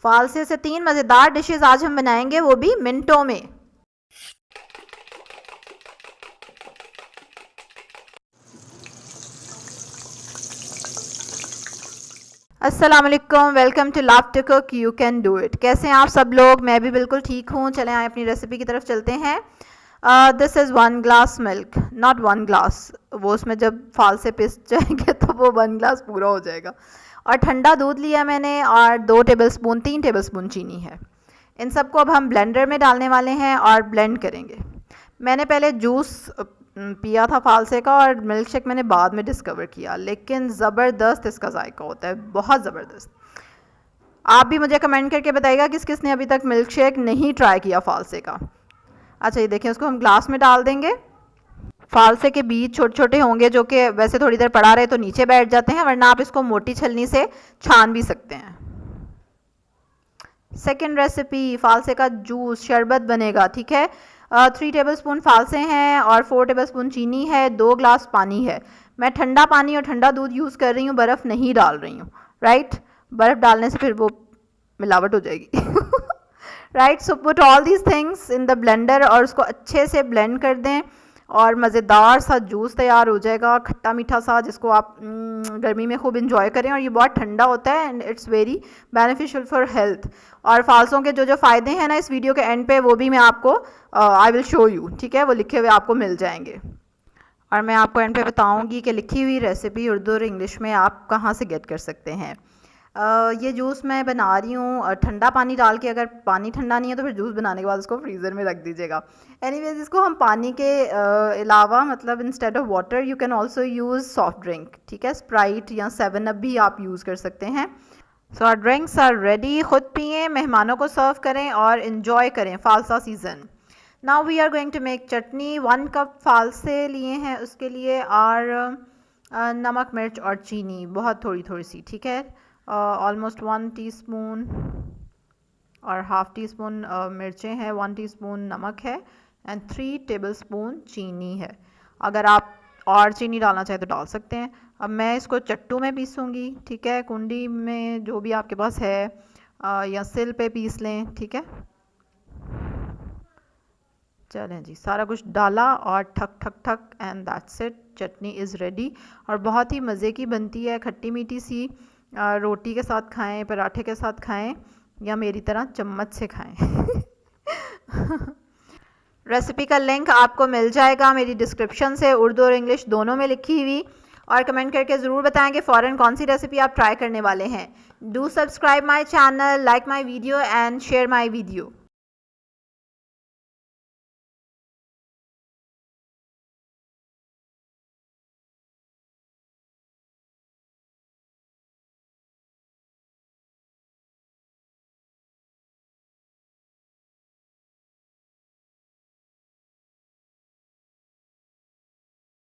फालसे से 3 मज़ेदार डिशेस आज हम बनाएंगे, वो भी मिनटों में। अस्सलाम वालेकुम, welcome to love to cook, you can do it. कैसे हैं आप सब लोग? मैं भी बिल्कुल ठीक हूँ। चलें आए अपनी रेसिपी की तरफ चलते हैं। This is 1 glass milk, not 1 glass, वो उसमें जब फालसे पिस जाएंगे तो वो 1 ग्लास पूरा हो जाएगा। और ठंडा दूध लिया मैंने और 3 टेबलस्पून चीनी है। इन सबको अब हम ब्लेंडर में डालने वाले हैं और ब्लेंड करेंगे। मैंने पहले जूस पिया था फालसे का और मिल्क शेक मैंने बाद में डिस्कवर किया, लेकिन ज़बरदस्त इसका जायका होता है, बहुत ज़बरदस्त। आप भी मुझे कमेंट करके बताइएगा किस किस ने अभी तक मिल्क शेक नहीं ट्राई किया फालसे का। अच्छा, ये देखें, उसको हम ग्लास में डाल देंगे। फालसे के बीज छोटे छोटे होंगे जो कि वैसे थोड़ी देर पड़ा रहे तो नीचे बैठ जाते हैं, वरना आप इसको मोटी छलनी से छान भी सकते हैं। सेकेंड रेसिपी, फालसे का जूस शरबत बनेगा, ठीक है। 3 टेबलस्पून फालसे हैं और 4 टेबलस्पून चीनी है, 2 ग्लास पानी है। मैं ठंडा पानी और ठंडा दूध यूज़ कर रही हूँ, बर्फ़ नहीं डाल रही हूँ। राइट, बर्फ़ डालने से फिर वो मिलावट हो जाएगी। Right, so put all these things in the blender और उसको अच्छे से ब्लेंड कर दें और मज़ेदार सा जूस तैयार हो जाएगा, खट्टा मीठा सा, जिसको आप गर्मी में खूब इंजॉय करें। और ये बहुत ठंडा होता है and it's very beneficial for health. और फालसों के जो जो फ़ायदे हैं ना, इस वीडियो के एंड पे वो भी मैं आपको आई विल शो यू, ठीक है, वो लिखे हुए आपको मिल जाएंगे। और मैं आपको एंड पे बताऊंगी कि लिखी हुई रेसिपी उर्दू और इंग्लिश में आप कहाँ से गेट कर सकते हैं। ये जूस मैं बना रही हूँ ठंडा पानी डाल के। अगर पानी ठंडा नहीं है तो फिर जूस बनाने के बाद उसको फ्रीज़र में रख दीजिएगा। एनीवेज, इसको हम पानी के अलावा, मतलब instead of water you can also use soft drink, ठीक है, स्प्राइट या 7 अप भी आप यूज़ कर सकते हैं। So our drinks are ready. खुद पिएँ, मेहमानों को सर्व करें और इन्जॉय करें फालसा season. Now we are going to make chutney. 1 cup फालसे लिए हैं, उसके लिए और नमक मिर्च और चीनी बहुत थोड़ी थोड़ी सी, ठीक है। ऑलमोस्ट 1 टीस्पून और हाफ़ टी स्पून मिर्चें हैं, 1 टीस्पून नमक है एंड 3 टेबलस्पून चीनी है। अगर आप और चीनी डालना चाहें तो डाल सकते हैं। अब मैं इसको चट्टू में पीसूँगी, ठीक है, कुंडी में जो भी आपके पास है, या सिल पे पीस लें, ठीक है। चलें जी, सारा कुछ डाला और ठक ठक ठक and that's it, chutney is ready. और बहुत ही मज़े की बनती है, खट्टी मीठी सी। रोटी के साथ खाएं, पराठे के साथ खाएं, या मेरी तरह चम्मच से खाएं। रेसिपी का लिंक आपको मिल जाएगा मेरी डिस्क्रिप्शन से, उर्दू और इंग्लिश दोनों में लिखी हुई। और कमेंट करके ज़रूर बताएं कि फ़ौरन कौन सी रेसिपी आप ट्राई करने वाले हैं। Do subscribe my channel, like my video and share my video.